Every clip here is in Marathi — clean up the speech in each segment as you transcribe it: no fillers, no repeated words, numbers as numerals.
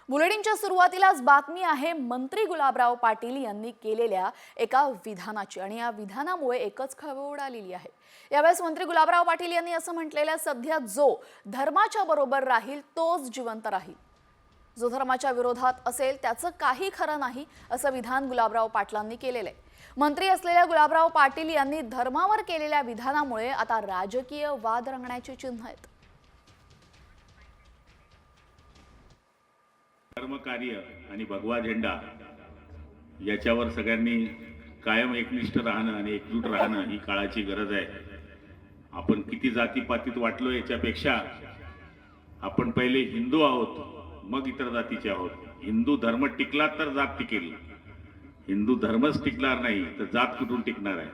बुलेटिनच्या सुरुवातीलाच बातमी आहे मंत्री गुलाबराव पाटील यांनी केलेल्या एका विधानाची आणि या विधानामुळे एकच खळबळ उडालेली आहे। यावेळेस मंत्री गुलाबराव पाटील यांनी असं म्हटलेलं, सध्या जो धर्माच्या बरोबर राहील तोच जिवंत राहील, जो धर्माच्या विरोधात असेल त्याचं काही खरं नाही, असं विधान गुलाबराव पाटलांनी केलेलं आहे। मंत्री असलेल्या गुलाबराव पाटील यांनी धर्मावर केलेल्या विधानामुळे आता राजकीय वाद रंगण्याची चिन्ह आहेत। धर्मकार्य आणि भगवा झेंडा याच्यावर सगळ्यांनी कायम एकनिष्ठ राहणं आणि एकजूट राहणं ही काळाची गरज आहे। आपण किती जातीपातीत वाटलो याच्यापेक्षा आपण पहिले हिंदू आहोत, मग इतर जातीचे आहोत। हिंदू धर्म टिकला तर जात टिकेल, हिंदू धर्मच टिकणार नाही तर जात कुठून टिकणार आहे।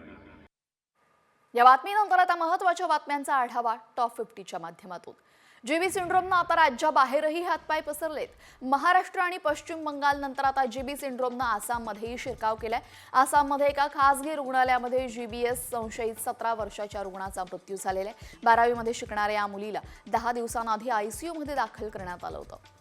या बातमीनंतर आता महत्त्वाच्या बातम्यांचा आढावा टॉप 50च्या माध्यमातून। जीबी सिंड्रोमनं आता राज्याबाहेरही हातपाय पसरलेत। महाराष्ट्र आणि पश्चिम बंगाल नंतर आता जीबी सिंड्रोमनं आसाममध्येही शिरकाव केलाय। आसाममध्ये एका खासगी रुग्णालयामध्ये जीबीएस संशयित 17 वर्षाच्या रुग्णाचा मृत्यू झालेला आहे। 12वी मध्ये शिकणाऱ्या या मुलीला 10 दिवसांआधी आयसीयू मध्ये दाखल करण्यात आलं होतं।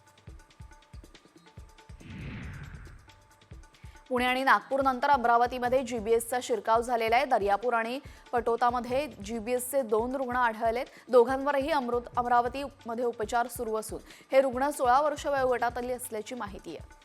पुणे आणि नागपूर नंतर अमरावतीमध्ये जीबीएसचा शिरकाव झालेला आहे। दर्यापूर आणि पटोतामध्ये जीबीएसचे 2 रुग्ण आढळलेत। दोघांवरही अमरावतीमध्ये उपचार सुरू असून हे रुग्ण 16 वर्ष वयोगटातली असल्याची माहिती आहे।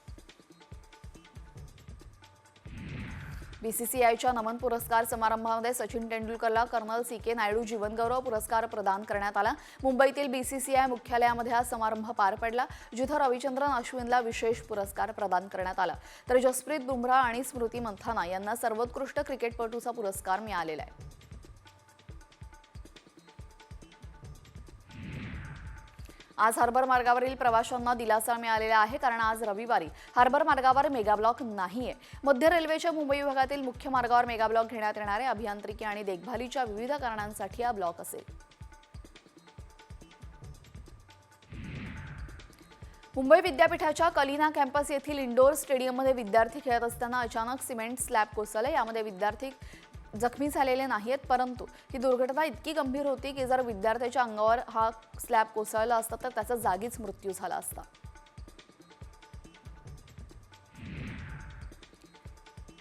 बीसीसीआयच्या नमन पुरस्कार समारंभामध्ये सचिन तेंडुलकरला कर्नल सीके नायडू जीवनगौरव पुरस्कार प्रदान करण्यात आला। मुंबईतील बीसीसीआय मुख्यालयामध्ये हा समारंभ पार पडला, जिथे रविचंद्रन अश्विनला विशेष पुरस्कार प्रदान करण्यात आला, तर जसप्रीत बुमराह आणि स्मृती मंथाना यांना सर्वोत्कृष्ट क्रिकेटपटूचा पुरस्कार मिळालेला आहे। आज हार्बर मार्गावरील प्रवाशांना दिलासा मिळालेला आहे, कारण आज रविवारी हार्बर मार्गावर मेगाब्लॉक नाहीये। मध्य रेल्वेच्या मुंबई विभागातील मुख्य मार्गावर मेगाब्लॉक घेण्यात येणार आहे। अभियांत्रिकी आणि देखभालीच्या विविध कारणांसाठी हा ब्लॉक असेल। मुंबई विद्यापीठाच्या कलिना कॅम्पस येथील इंडोर स्टेडियममध्ये विद्यार्थी खेळत असताना अचानक सिमेंट स्लॅब कोसळले। यामध्ये विद्यार्थी जखमी झालेले नाहीत, परंतु ही दुर्घटना इतकी गंभीर होती की जर विद्यार्थ्याच्या अंगावर हा स्लॅब कोसळला असता तर त्याचा जागीच मृत्यू झाला असता।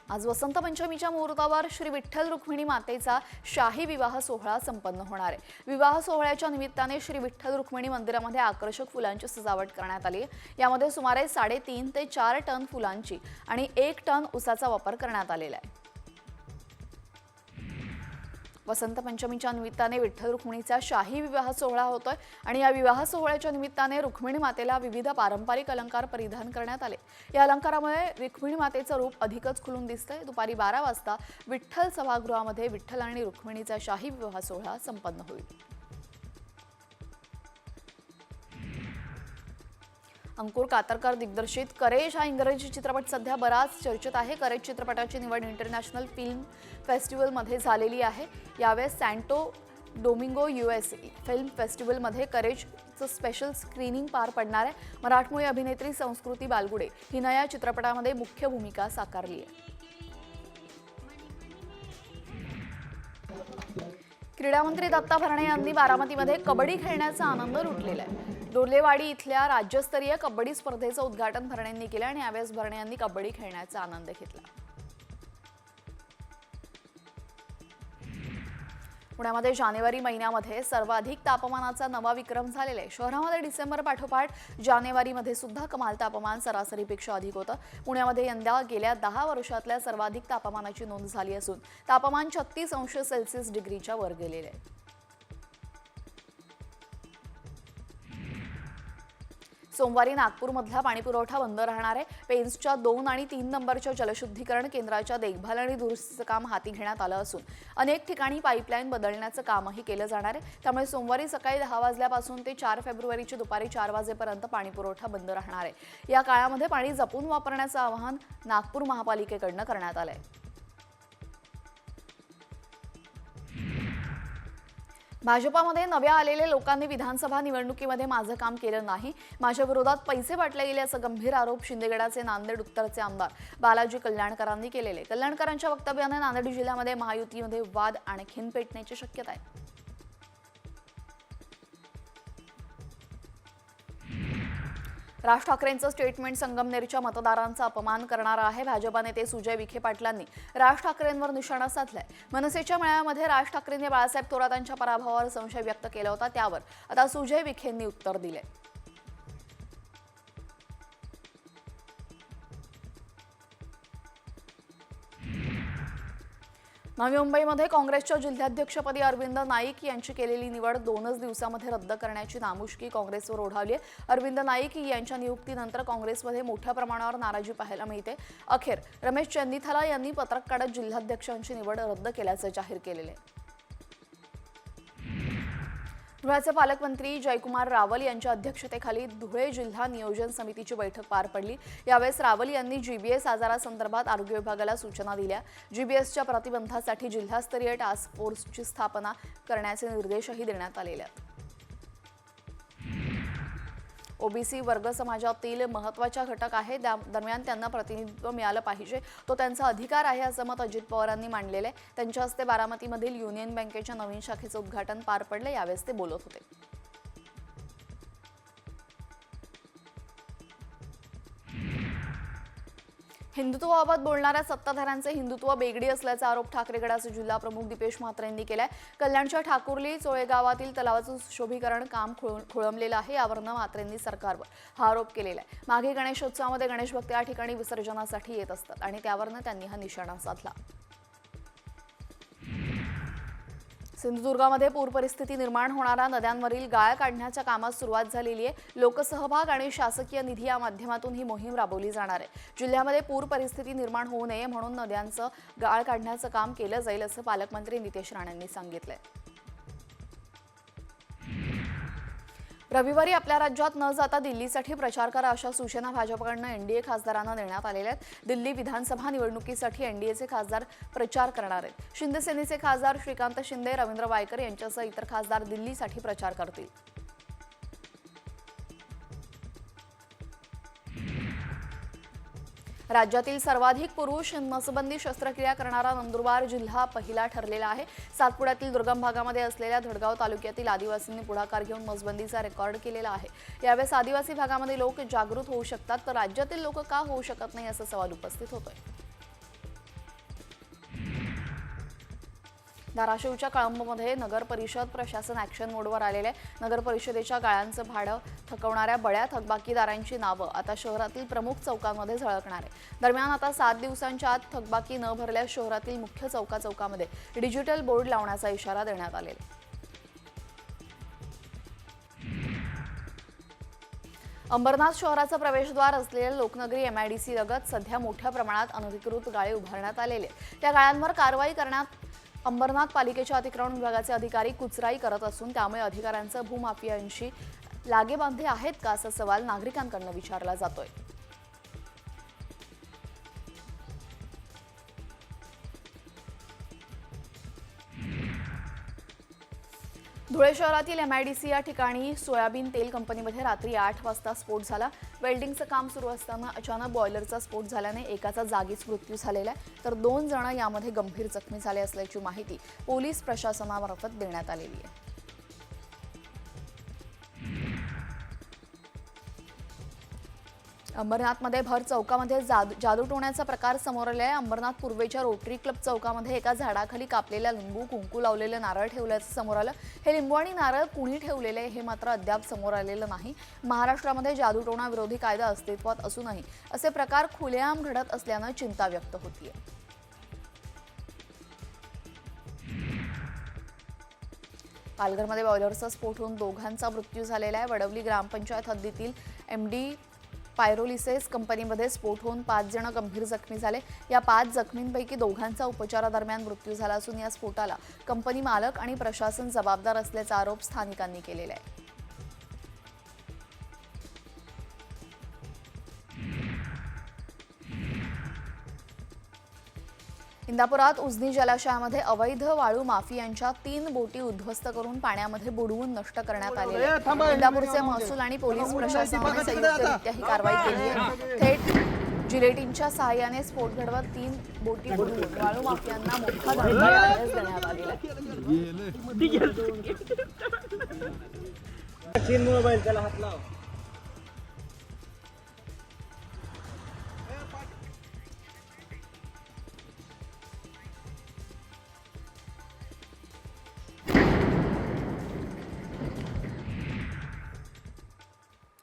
आज वसंत पंचमीच्या मुहूर्तावर श्री विठ्ठल रुक्मिणी मातेचा शाही विवाह सोहळा संपन्न होणार आहे। विवाह सोहळ्याच्या निमित्ताने श्री विठ्ठल रुक्मिणी मंदिरामध्ये आकर्षक फुलांची सजावट करण्यात आली आहे। यामध्ये सुमारे 3.5 ते 4 टन फुलांची आणि 1 टन उसाचा वापर करण्यात आलेला आहे। वसंत पंचमीच्या निमित्ताने विठ्ठल रुक्मिणीचा शाही विवाह सोहळा होतोय आणि या विवाह सोहळ्याच्या निमित्ताने रुक्मिणी मातेला विविध पारंपरिक अलंकार परिधान करण्यात आले। या अलंकारामुळे रुक्मिणी मातेचं रूप अधिकच खुलून दिसतंय। दुपारी 12 वाजता विठ्ठल सभागृहामध्ये विठ्ठल आणि रुक्मिणीचा शाही विवाह सोहळा संपन्न होईल। अंकुर कातरकर दिग्दर्शित करेज हा इंग्रजी चित्रपट सध्या बराच चर्चेत आहे। करेज चित्रपटाची निवड इंटरनॅशनल फिल्म फेस्टिवलमध्ये झालेली आहे। यावेळेस सॅन्टो डोमिंगो यूएस फिल्म फेस्टिवलमध्ये करेजचं स्पेशल स्क्रीनिंग पार पडणार आहे। मराठमोळी अभिनेत्री संस्कृती बालगुडे हिनं या चित्रपटामध्ये मुख्य भूमिका साकारली आहे। क्रीडा मंत्री दत्ता भरणे यांनी बारामतीमध्ये कबड्डी खेळण्याचा आनंद लुटलेला आहे। डोर्लेवाडी इथल्या राज्यस्तरीय कबड्डी स्पर्धेचं उद्घाटन भरणेंनी केलं आणि यावेळेस भरणे यांनी कबड्डी खेळण्याचा आनंद घेतला। पुण्यामध्ये जानेवारी महिन्यामध्ये सर्वाधिक तापमानाचा नवा विक्रम झालेला आहे। शहरामध्ये डिसेंबर पाठोपाठ जानेवारीमध्ये सुद्धा कमाल तापमान सरासरीपेक्षा अधिक होतं। पुण्यामध्ये यंदा गेल्या 10 वर्षातल्या सर्वाधिक तापमानाची नोंद झाली असून तापमान 36 अंश सेल्सिअस डिग्रीच्या वर गेलेले आहे। सोमवारी नागपूरमधला पाणीपुरवठा बंद राहणार आहे। पेन्सच्या 2 आणि 3 नंबरच्या जलशुद्धीकरण केंद्राच्या देखभाल आणि दुरुस्तीचं काम हाती घेण्यात आलं असून अनेक ठिकाणी पाईपलाईन बदलण्याचं कामही केलं जाणार आहे। त्यामुळे सोमवारी सकाळी 10 वाजल्यापासून ते 4 फेब्रुवारीच्या दुपारी 4 वाजेपर्यंत पाणीपुरवठा बंद राहणार आहे। या काळामध्ये पाणी जपून वापरण्याचं आवाहन नागपूर महापालिकेकडून करण्यात आलं आहे। भाजपामध्ये नव्या आलेल्या लोकांनी विधानसभा निवडणुकीमध्ये माझं काम केलं नाही, माझ्या विरोधात पैसे वाटले गेल्याचा गंभीर आरोप शिंदेगडाचे नांदेड उत्तरचे आमदार बालाजी कल्याणकरांनी केलेले। कल्याणकरांच्या वक्तव्याने नांदेड जिल्ह्यामध्ये महायुतीमध्ये वाद आणखीन पेटण्याची शक्यता आहे। राज ठाकरेंचं स्टेटमेंट संगमनेरच्या मतदारांचा अपमान करणारं आहे. भाजपा नेते सुजय विखे पाटलांनी राज ठाकरेंवर निशाणा साधलाय. मनसेच्या मेळाव्यामध्ये राज ठाकरेंनी बाळासाहेब थोरातांच्या पराभवावर संशय व्यक्त केला होता, त्यावर आता सुजय विखेंनी उत्तर दिले. नवी मुंबईमध्ये काँग्रेसच्या जिल्हाध्यक्षपदी अरविंद नाईक यांची केलेली निवड 2च दिवसामध्ये रद्द करण्याची नामुष्की काँग्रेसवर ओढावली आहे. अरविंद नाईक यांच्या नियुक्तीनंतर काँग्रेसमध्ये मोठ्या प्रमाणावर नाराजी पाहायला मिळते. अखेर रमेश चन्नीथला यांनी पत्रक काढत जिल्हाध्यक्षांची निवड रद्द केल्याचं जाहीर केलेलं आहे. धुळ्याचे पालकमंत्री जयकुमार रावल यांच्या अध्यक्षतेखाली धुळे जिल्हा नियोजन समितीची बैठक पार पडली. यावेळेस रावल यांनी जीबीएस आजारासंदर्भात आरोग्य विभागाला सूचना दिल्या. जीबीएसच्या प्रतिबंधासाठी जिल्हास्तरीय टास्क फोर्सची स्थापना करण्याचे निर्देशही देण्यात आलेले आहेत. ओबीसी वर्ग समाजातील महत्त्वाचा घटक आहे, दरम्यान त्यांना प्रतिनिधित्व मिळालं पाहिजे, तो त्यांचा अधिकार आहे असं मत अजित पवारांनी मांडलेलं आहे. त्यांच्या हस्ते बारामतीमधील युनियन बँकेच्या नवीन शाखेचं उद्घाटन पार पडलं. यावेळेस ते बोलत होते. हिंदुत्वाबाबत बोलणाऱ्या सत्ताधाऱ्यांचे हिंदुत्व बेगडी असल्याचा आरोप ठाकरे गटाचे जिल्हा प्रमुख दीपेश म्हात्रे यांनी केलाय. कल्याणच्या ठाकुर्ली चोळेगावातील तलावाचं सुशोभीकरण काम खोळंबलेलं आहे. यावरनं म्हात्रेंनी सरकारवर हा आरोप केलेला आहे. मागे गणेशोत्सवामध्ये गणेश भक्त या ठिकाणी विसर्जनासाठी येत असतात आणि त्यावरनं त्यांनी हा निशाणा साधला. सिंधुदुर्गामध्ये पूर परिस्थिती निर्माण होणाऱ्या नद्यांवरील गाळ काढण्याच्या कामात सुरुवात झालेली आहे. लोकसहभाग आणि शासकीय निधी या माध्यमातून ही मोहीम राबवली जाणार आहे. जिल्ह्यामध्ये पूर परिस्थिती निर्माण होऊ नये म्हणून नद्यांचं गाळ काढण्याचं काम केलं जाईल असं पालकमंत्री नितेश राणेंनी सांगितलंय. रविवारी आपल्या राज्यात न जाता दिल्लीसाठी प्रचार करा अशा सूचना भाजपकडून एनडीए खासदारांना देण्यात आलेल्या आहेत. दिल्ली विधानसभा निवडणुकीसाठी एनडीएचे खासदार प्रचार करणार आहेत. शिंदे सेनेचे खासदार श्रीकांत शिंदे, रवींद्र वायकर यांच्यासह इतर खासदार दिल्लीसाठी प्रचार करतील. राज्यातील सर्वाधिक पुरुष नसबंदी शस्त्रक्रिया करणारा नंदुरबार जिल्हा पहिला ठरलेला आहे. सातपुड्यातील दुर्गम भागामध्ये असलेल्या धडगाव तालुक्यातील आदिवासींनी पुढाकार घेऊन नसबंदीचा रेकॉर्ड केलेला आहे. यावेळेस आदिवासी भागामध्ये लोक जागृत होऊ शकतात, तर राज्यातील लोक का होऊ शकत नाही असा सवाल उपस्थित होतोय. धाराशिवच्या कळंबमध्ये नगर परिषद प्रशासन ॲक्शन मोडवर आलेले आहे. नगर परिषदेच्या गाळ्यांचं भाडं थकवणाऱ्या बड्या थकबाकीदारांची नावं आता शहरातील प्रमुख चौकांमध्ये झळकणार आहे. दरम्यान आता 7 दिवसांच्या आत थकबाकी न भरल्यास शहरातील मुख्य चौकामध्ये डिजिटल बोर्ड लावण्याचा इशारा देण्यात आलेला आहे. अंबरनाथ शहराचं प्रवेशद्वार असलेल्या लोकनगरी MIDC लगत सध्या मोठ्या प्रमाणात अनधिकृत गाळे उभारण्यात आलेले. त्या गाळ्यांवर कारवाई करण्यात अंबरनाथ पालिकेच्या अतिक्रमण विभागाचे अधिकारी कुचराई करत असून त्यामुळे अधिकाऱ्यांचं भूमाफियांशी लागेबांधे आहेत का असा सवाल नागरिकांकडून विचारला जातोय. धुळे शहरातील MIDC या ठिकाणी सोयाबीन तेल कंपनीमध्ये रात्री 8 वाजता स्फोट झाला. वेल्डिंगचं काम सुरू असताना अचानक बॉयलरचा स्फोट झाल्याने एकाचा जागीच मृत्यू झालेला आहे, तर 2 जण यामध्ये गंभीर जखमी झाले असल्याची माहिती पोलीस प्रशासनामार्फत देण्यात आलेली आहे. अंबरनाथमध्ये भर चौकामध्ये जादूटोण्याचा प्रकार समोर आला आहे. अंबरनाथ पूर्वेच्या रोटरी क्लब चौकामध्ये एका झाडाखाली कापलेल्या लिंबू, कुंकू लावलेले नारळ ठेवल्याचं समोर आलं. हे लिंबू आणि नारळ कुणी ठेवलेले हे मात्र अद्याप समोर आलेलं नाही. महाराष्ट्रामध्ये जादूटोणा विरोधी कायदा अस्तित्वात असूनही असे प्रकार खुलेआम घडत असल्यानं चिंता व्यक्त होतीये. पालघरमध्ये बॉयलरचा स्फोट होऊन 2घांचा मृत्यू झालेला आहे. वडवली ग्रामपंचायत हद्दीतील MD पायरोलिसेस कंपनीमध्ये स्फोट होऊन 5 जण गंभीर जखमी झाले. या 5 जखमींपैकी 2घांचा उपचारादरम्यान मृत्यू झाला असून या स्फोटाला कंपनी मालक आणि प्रशासन जबाबदार असल्याचा आरोप स्थानिकांनी केलेला आहे. इंदापुरात उजनी जलाशयामध्ये अवैध वाळू माफियांच्या 3 बोटी उद्ध्वस्त करून पाण्यामध्ये बुडवून नष्ट करण्यात आलेल्या आहेत. इंदापूरचे महसूल आणि पोलीस प्रशासनाने संयुक्तरित्या ही कारवाई केली आहे. थेट जिलेटिनच्या सहाय्याने स्फोट घडवत 3 बोटी बुडवून वाळू माफियांना मोठा धडा देण्यात आलेला आहे.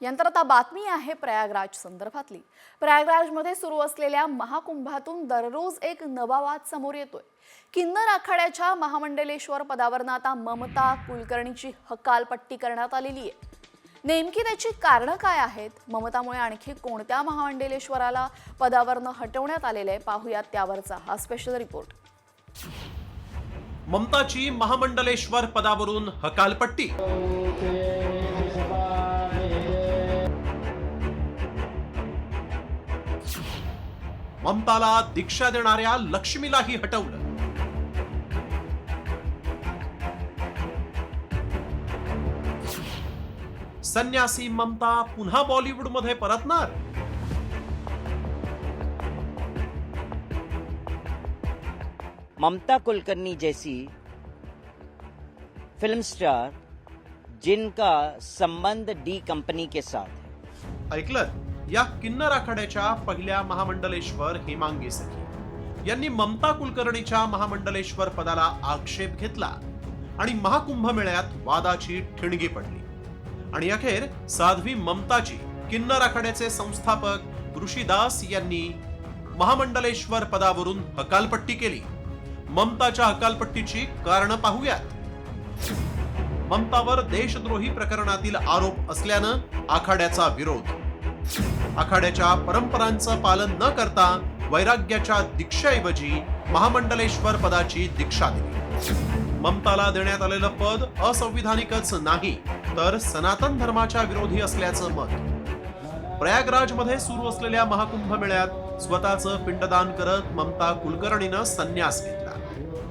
यानंतर आता बातमी आहे प्रयागराज संदर्भातली। प्रयागराजमध्ये सुरू असलेल्या महाकुंभातून दररोज एक नवा वाद समोर येतोय। किन्नर आखाड्याच्या महामंडलेश्वर पदावरून आता ममता कुलकर्णीची हकालपट्टी करण्यात आलेली आहे। नेमकी त्याची कारणं काय आहेत, ममतामुळे आणखी कोणत्या महामंडलेश्वराला पदावरून हटवण्यात आलेले आहे, पाहूयात त्यावरचा हा स्पेशल रिपोर्ट। ममताची महामंडलेश्वर पदावरून हकालपट्टी। ममताला दीक्षा देणाऱ्या लक्ष्मीलाही हटवलं। संन्यासी ममता पुन्हा बॉलिवूडमध्ये परतणार। ममता कुलकर्णी जैसी फिल्म स्टार जिनका संबंध डी कंपनी के साथ है। ऐकलं, या किन्नर आखाड्याच्या पहिल्या महामंडलेश्वर हेमांगी सखी यांनी ममता कुलकर्णीच्या महामंडलेश्वर पदाला आक्षेप घेतला आणि महाकुंभ मेळ्यात वादाची ठिणगी पडली आणि अखेर साध्वी ममताची किन्नर आखाड्याचे संस्थापक ऋषिदास यांनी महामंडलेश्वर पदावरून हकालपट्टी केली। ममताच्या हकालपट्टीची कारण पाहूयात। ममतावर देशद्रोही प्रकरणातील आरोप असल्यानं आखाड्याचा विरोध। आखाड्याच्या परंपरांचं पालन न करता वैराग्याच्या दीक्षेऐवजी महामंडलेश्वर पदाची दीक्षा दिली। ममताला देण्यात आलेलं पद असंविधानिकच नाही तर सनातन धर्माच्या विरोधी असल्याचं मत। प्रयागराजमध्ये सुरू असलेल्या महाकुंभ मेळ्यात स्वतःचं पिंडदान करत ममता कुलकर्णीनं संन्यास घेतला।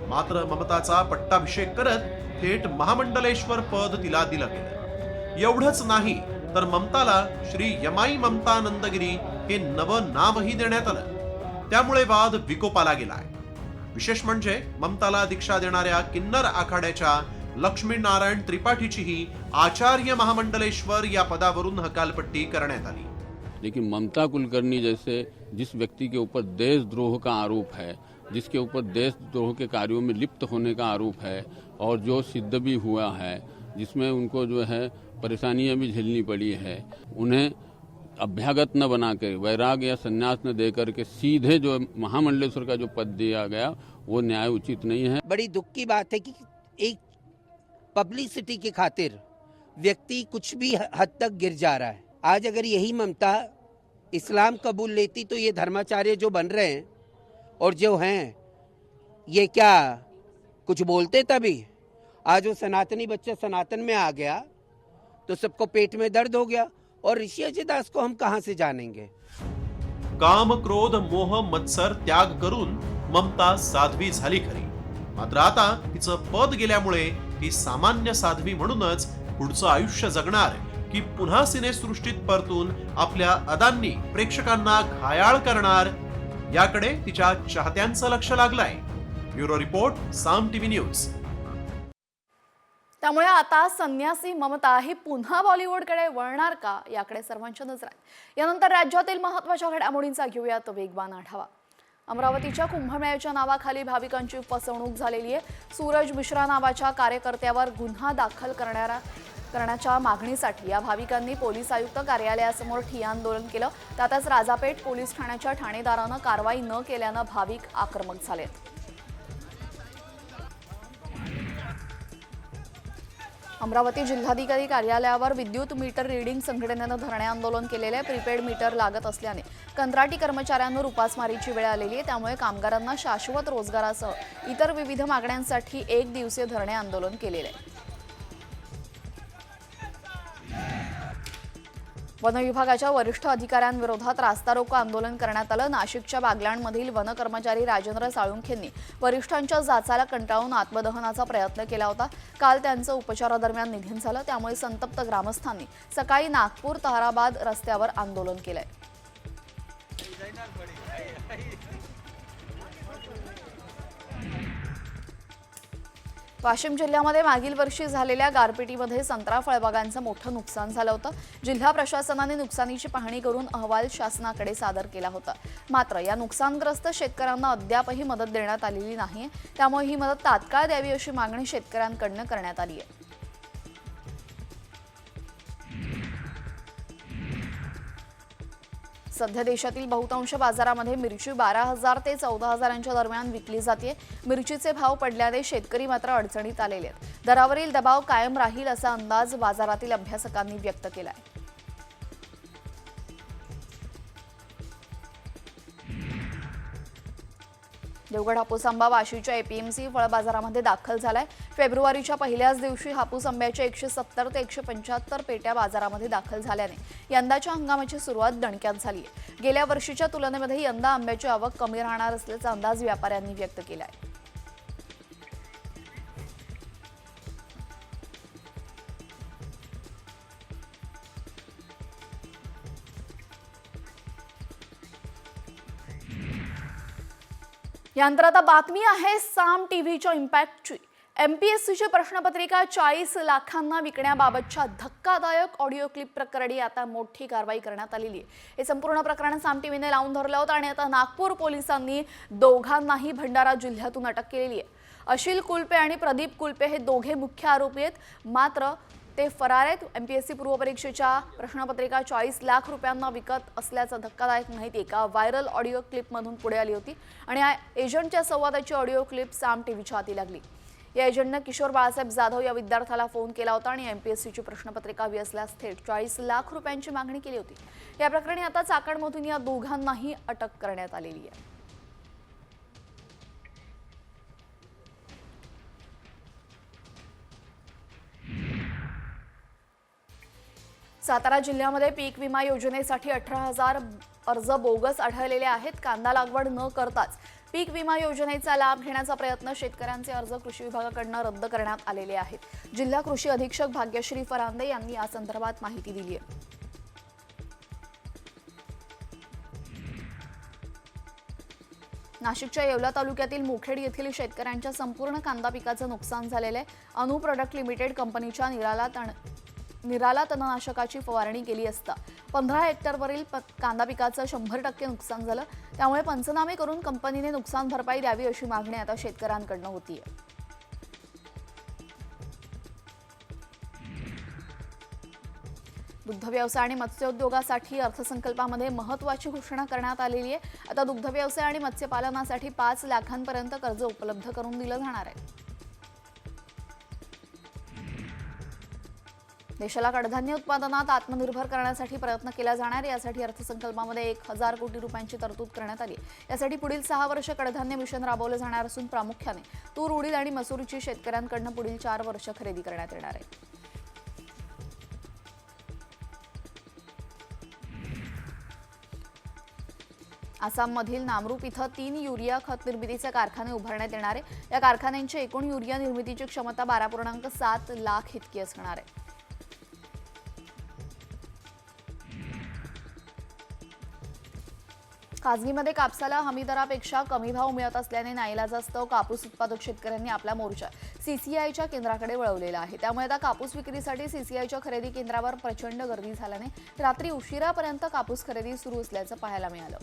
मात्र ममताचा पट्टाभिषेक करत थेट महामंडलेश्वर पद तिला दिलं गेलं। एवढंच नाही तर ममताला श्री यमाई ममता नंदगिरी हे नवं नावही देण्यात आलं। त्यामुळे वाद विकोपाला गेलाय। विशेष म्हणजे ममताला दीक्षा देणाऱ्या किन्नर आखाड्याच्या लक्ष्मी नारायण त्रिपाठीचीही आचार्य महामंडलेश्वर या पदावरून हकालपट्टी करण्यात आली। लेकिन ममता कुलकर्णी जैसे जिस व्यक्ति के ऊपर देशद्रोह का आरोप है, जिसके ऊपर देशद्रोह के कार्यों में लिप्त होने का आरोप है और जो सिद्ध भी हुआ है, जिसमें उनको जो है परेशानियां भी झेलनी पड़ी है, उन्हें अभ्यागत न बनाकर वैराग्य या संन्यास न देकर के सीधे जो महामंडलेश्वर का जो पद दिया गया वो न्याय उचित नहीं है। बड़ी दुख की बात है कि एक पब्लिसिटी की खातिर व्यक्ति कुछ भी हद तक गिर जा रहा है। आज अगर यही ममता इस्लाम कबूल लेती तो ये धर्माचार्य जो बन रहे हैं और जो हैं ये क्या कुछ बोलते तभी? आज वो सनातनी बच्चा सनातन में आ गया तो सबको पेट में दर्द हो गया और ऋषि अजय दास को हम कहां से जानेंगे। काम क्रोध मोह मत्सर त्याग करून ममता साध्वी झाली खरी, मात्र आता तिचं पद गेल्यामुळे ती सामान्य साध्वी म्हणूनच पुढचं आयुष्य जगणार की पुन्हा सिनेसृष्टीत परतून आपल्या अदांनी प्रेक्षकांना घायाळ करणार, याकडे तिच्या चाहत्यांचं लक्ष लागलंय। ब्युरो रिपोर्ट, साम टीव्ही न्यूज। त्यामुळे आता संन्यासी ममता ही पुन्हा बॉलिवूडकडे वळणार का, याकडे सर्वांच्या नजर आहेत। यानंतर राज्यातील महत्त्वाच्या घडामोडींचा घेऊयात वेगवान आढावा। अमरावतीच्या कुंभमेळ्याच्या नावाखाली भाविकांची फसवणूक झालेली आहे। सूरज मिश्रा नावाच्या कार्यकर्त्यावर गुन्हा दाखल करण्याच्या मागणीसाठी या भाविकांनी पोलीस आयुक्त कार्यालयासमोर ठिय्या आंदोलन केलं। त्यातच राजापेठ पोलीस ठाण्याच्या ठाणेदारानं कारवाई न केल्यानं भाविक आक्रमक झालेत। अमरावती जिल्हाधिकारी कार्यालयावर विद्युत मीटर रीडिंग संघटनेनं धरणे आंदोलन केलेले आहे। प्रीपेड मीटर लागत असल्याने कंत्राटी कर्मचाऱ्यांवर उपासमारीची वेळ आलेली आहे। त्यामुळे कामगारांना शाश्वत रोजगारासह इतर विविध मागण्यांसाठी एक दिवसीय धरणे आंदोलन केलेले आहे। वन विभागाच्या वरिष्ठ अधिकाऱ्यांविरोधात रास्ता रोको आंदोलन करण्यात आलं। नाशिकच्या बागलाणमधील वन कर्मचारी राजेंद्र साळुंखेंनी वरिष्ठांच्या जाचाला कंटाळून आत्मदहनाचा प्रयत्न केला होता। काल त्यांचं उपचारादरम्यान निधन झालं। त्यामुळे संतप्त ग्रामस्थांनी सकाळी नागपूर ताराबाद रस्त्यावर आंदोलन केलंय। वाशिम जिल्ह्यामध्ये मागील वर्षी झालेल्या गारपिटीमध्ये संत्रा फळबागांचं मोठं नुकसान झालं होतं। जिल्हा प्रशासनाने नुकसानीची पाहणी करून अहवाल शासनाकडे सादर केला होता। मात्र या नुकसानग्रस्त शेतकऱ्यांना अद्यापही मदत देण्यात आलेली नाही। त्यामुळे ही मदत तात्काळ द्यावी अशी मागणी शेतकऱ्यांकडून करण्यात आली आहे। सध्या देशातील बहुतांश बाजारामध्ये मिरची 12,000 ते 14,000 दरम्यान विकली जाते. मिरचीचे भाव पडल्याने शेतकरी मात्र अडचणीत आलेले आहेत. दरावरील दबाव कायम राहील असा अंदाज बाजारातील अभ्यासकांनी व्यक्त केला आहे. देवगड हापूस आंबा वाशीच्या एपीएमसी फळ बाजारामध्ये दाखल झालाय. फेब्रुवारीच्या पहिल्याच दिवशी हापूस आंब्याच्या 170 ते 175 पेट्या बाजारामध्ये दाखल झाल्याने यंदाच्या हंगामाची सुरुवात दणक्यात झाली आहे. गेल्या वर्षीच्या तुलनेमध्ये यंदा आंब्याची आवक कमी राहणार असल्याचा अंदाज व्यापाऱ्यांनी व्यक्त केला आहे. यानंतर आता बातमी आहे साम टीव्हीच्या इम्पॅक्टची. एमपीएससीची प्रश्नपत्रिका 40 लाखांना विकण्याबाबतच्या धक्कादायक ऑडिओ क्लिप प्रकरणी आता मोठी कारवाई करण्यात आलेली आहे. हे संपूर्ण प्रकरण साम टीव्हीने लावून धरलं होतं आणि आता नागपूर पोलिसांनी दोघांनाही भंडारा जिल्ह्यातून अटक केलेली आहे. अशिल कुलपे आणि प्रदीप कुलपे हे दोघे मुख्य आरोपी आहेत, मात्र ते फरार आहेत. एमपीएससी पूर्वपरीक्षेच्या प्रश्नपत्रिका 40 लाख रुपयांना विकत असल्याचा धक्कादायक माहिती एका व्हायरल ऑडिओ क्लिपमधून पुढे आली होती आणि या एजंटच्या संवादाची ऑडिओ क्लिप साम टीव्हीच्या हाती लागली. या एजंटनं किशोर बाळासाहेब जाधव या विद्यार्थ्याला फोन केला होता आणि एमपीएससीची प्रश्नपत्रिका हवी असल्यास थेट 40 लाख रुपयांची मागणी केली होती. या प्रकरणी आता चाकणमधून या दोघांनाही अटक करण्यात आलेली आहे. सातारा जिल्ह्यामध्ये पीक विमा योजनेसाठी 18,000 अर्ज बोगस आढळलेले आहेत. कांदा लागवड न करताच पीक विमा योजनेचा लाभ घेण्याचा प्रयत्न शेतकऱ्यांचे अर्ज कृषी विभागाकडून रद्द करण्यात आलेले आहेत. जिल्हा कृषी अधीक्षक भाग्यश्री फरांदे यांनी या संदर्भात माहिती दिली आहे. नाशिकच्या येवला तालुक्यातील मुखेड येथील शेतकऱ्यांच्या संपूर्ण कांदा पिकाचं नुकसान झालेलं आहे. अनु प्रोडक्ट लिमिटेड कंपनीच्या निराला तणनाशकाची फवारणी केली असता 15 हेक्टरवरील कांदा पिकाचं 100% नुकसान झालं. त्यामुळे पंचनामे करून कंपनीने नुकसान भरपाई द्यावी अशी मागणी आता शेतकऱ्यांकडून होतीये. दुग्ध व्यवसाय आणि मत्स्योद्योगासाठी अर्थसंकल्पामध्ये महत्त्वाची घोषणा करण्यात आलेली आहे. आता दुग्ध व्यवसाय आणि मत्स्यपालनासाठी 5 लाखांपर्यंत कर्ज उपलब्ध करून दिलं जाणार आहे. देशाला कडधान्य उत्पादनात आत्मनिर्भर करण्यासाठी प्रयत्न केला जाणार. यासाठी अर्थसंकल्पामध्ये 1,000 कोटी रुपयांची तरतूद करण्यात आली. यासाठी पुढील 6 वर्ष कडधान्य मिशन राबवलं जाणार असून प्रामुख्याने तूर, उडीद आणि मसूरची शेतकऱ्यांकडून पुढील 4 वर्ष खरेदी करण्यात येणार आहे. आसाममधील नामरूप इथं 3 युरिया खत निर्मितीचे कारखाने उभारण्यात येणार आहे. या कारखान्यांची एकूण युरिया निर्मितीची क्षमता 12.7 लाख इतकी असणार आहे. खासगीमध्ये कापसाला हमीदरापेक्षा कमी भाव मिळत असल्याने नाईलाजास्तव कापूस उत्पादक शेतकऱ्यांनी आपला मोर्चा सीसीआयच्या केंद्राकडे वळवलेला आहे. त्यामुळे आता कापूस विक्रीसाठी सीसीआयच्या खरेदी केंद्रावर प्रचंड गर्दी झाल्याने रात्री उशिरापर्यंत कापूस खरेदी सुरू असल्याचं पाहायला मिळालं.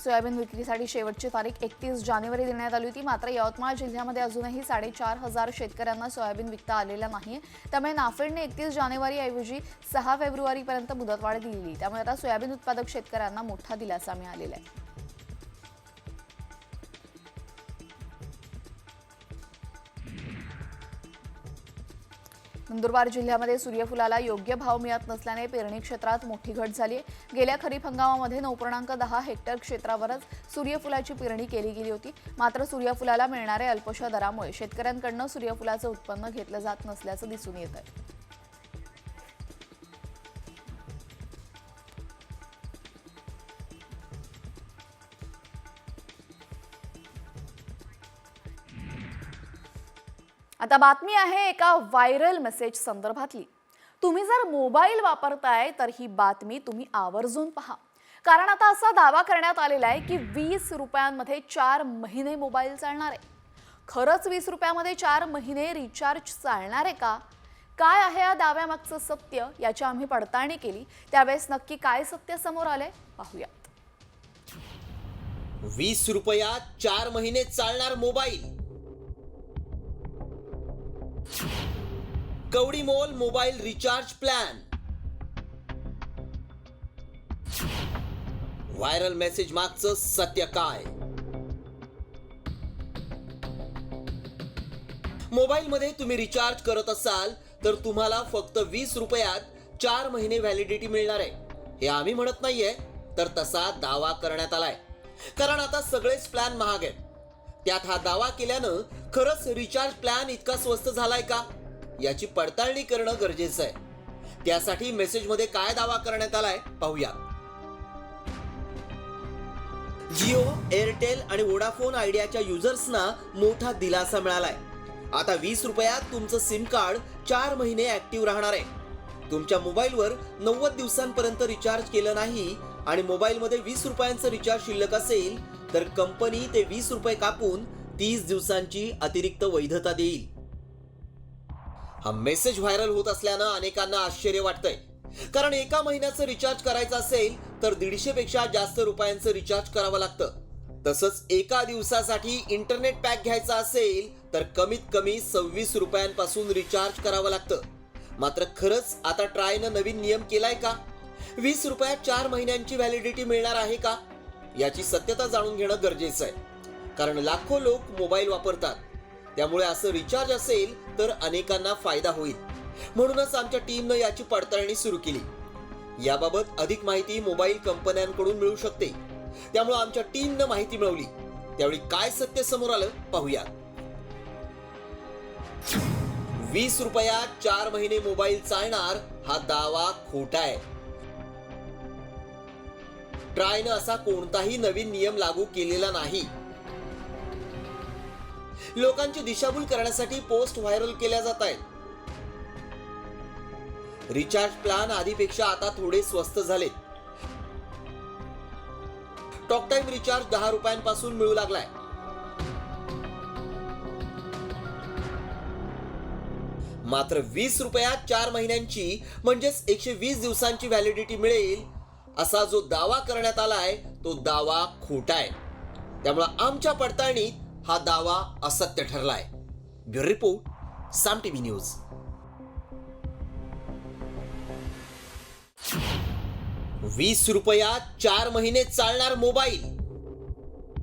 सोयाबीन विक्रीसाठी शेवटची तारीख 31 जानेवारी देण्यात आली होती. मात्र यवतमाळ जिल्ह्यामध्ये अजूनही 4,500 शेतकऱ्यांना सोयाबीन विकता आलेलं नाहीये. त्यामुळे नाफेडने 31 जानेवारी ऐवजी 6 फेब्रुवारीपर्यंत मुदतवाढ दिली. त्यामुळे आता सोयाबीन उत्पादक शेतकऱ्यांना मोठा दिलासा मिळालेला आहे. नंदुरबार जिल्ह्यामध्ये सूर्यफुलाला योग्य भाव मिळत नसल्याने पेरणी क्षेत्रात मोठी घट झाली आहे. गेल्या खरीप हंगामामध्ये 9.10 हेक्टर क्षेत्रावरच सूर्यफुलाची पेरणी केली गेली होती. मात्र सूर्यफुलाला मिळणाऱ्या अल्पशा दरामुळे शेतकऱ्यांकडून सूर्यफुलाचं उत्पन्न घेतलं जात नसल्याचं दिसून येत आहे. आता बातमी आहे एका व्हायरल मेसेज संदर्भातली. तुम्ही जर मोबाईल वापरताय तर ही बातमी तुम्ही आवर्जून पहा. कारण आता असा दावा करण्यात आलेला आहे की 20 रुपयांमध्ये 4 महिने मोबाईल चालणार आहे. खरंच 20 रुपयामध्ये 4 महिने रिचार्ज चालणार आहे का? काय आहे या दाव्यामागचं सत्य याची आम्ही पडताळणी केली. त्यावेळेस नक्की काय सत्य समोर आलंय पाहूयात. 20 रुपयात 4 महिने चालणार मोबाईल. कवडीमोल mobile recharge plan. Viral message मागचं सत्य काय? मोबाईलमध्ये तुम्ही रिचार्ज करत असाल तर तुम्हाला फक्त 20 रुपयात 4 महिने व्हॅलिडिटी मिळणार आहे. हे आम्ही म्हणत नाहीये, तर तसा दावा करण्यात आलाय. कारण आता सगळेच प्लॅन महाग आहेत. त्यात हा दावा केल्यानं खरंच रिचार्ज प्लॅन इतका स्वस्त झालाय का याची पडताळणी करणं गरजेचं आहे. त्यासाठी मेसेजमध्ये काय दावा करण्यात आलाय पाहूया. जिओ, एअरटेल आणि वोडाफोन आयडियाच्या युजर्सना मोठा दिलासा मिळालाय. आता 20 रुपयात तुमचं सिम कार्ड 4 महिने ऍक्टिव्ह राहणार आहे. तुमच्या मोबाईलवर 90 दिवसांपर्यंत रिचार्ज केलं नाही आणि मोबाईलमध्ये 20 रुपयांचं रिचार्ज शिल्लक असेल तर कंपनी ते 20 रुपये कापून 30 दिवसांची अतिरिक्त वैधता देईल. हा मेसेज व्हायरल होत असल्यानं अनेकांना आश्चर्य वाटतंय. कारण एका महिन्याचं रिचार्ज करायचं असेल तर 150 पेक्षा जास्त रुपयांचं रिचार्ज करावं लागतं. तसंच एका दिवसासाठी इंटरनेट पॅक घ्यायचा असेल तर कमीत कमी 26 रुपयांपासून रिचार्ज करावं लागतं. मात्र खरंच आता ट्रायनं नवीन नियम केलाय का? 20 रुपयात 4 महिन्यांची व्हॅलिडिटी मिळणार आहे का याची सत्यता जाणून घेणं गरजेचं आहे. कारण लाखो लोक मोबाईल वापरतात. त्यामुळे असं रिचार्ज असेल तर अनेकांना फायदा होईल. म्हणूनच आमच्या टीमनं याची पडताळणी सुरू केली. याबाबत अधिक माहिती मोबाईल कंपन्यांकडून मिळू शकते. त्यामुळे आमच्या टीमनं माहिती मिळवली. त्यावेळी काय सत्य समोर आलं पाहूया. 20 रुपयात 4 महिने मोबाईल चालणार हा दावा खोटा आहे. ट्रायनं असा कोणताही नवीन नियम लागू केलेला नाही. लोकांची दिशाभूल करण्यासाठी पोस्ट व्हायरल केल्या जात आहेत. रिचार्ज प्लॅन आधीपेक्षा आता थोडे स्वस्त झालेत. टॉक टाइम रिचार्ज 10 रुपयांपासून मिळू लागलाय. मात्र 20 रुपयात 4 महिन्यांची म्हणजेच 120 दिवसांची व्हॅलिडिटी मिळेल असा जो दावा करण्यात आलाय तो दावा खोटा आहे. त्यामुळे आमच्या पडताळणीत हा दावा असत्य ठरलाय. ब्युरो रिपोर्ट, साम टीव्ही न्यूज. 20 रुपयात 4 महिने चालणार मोबाईल.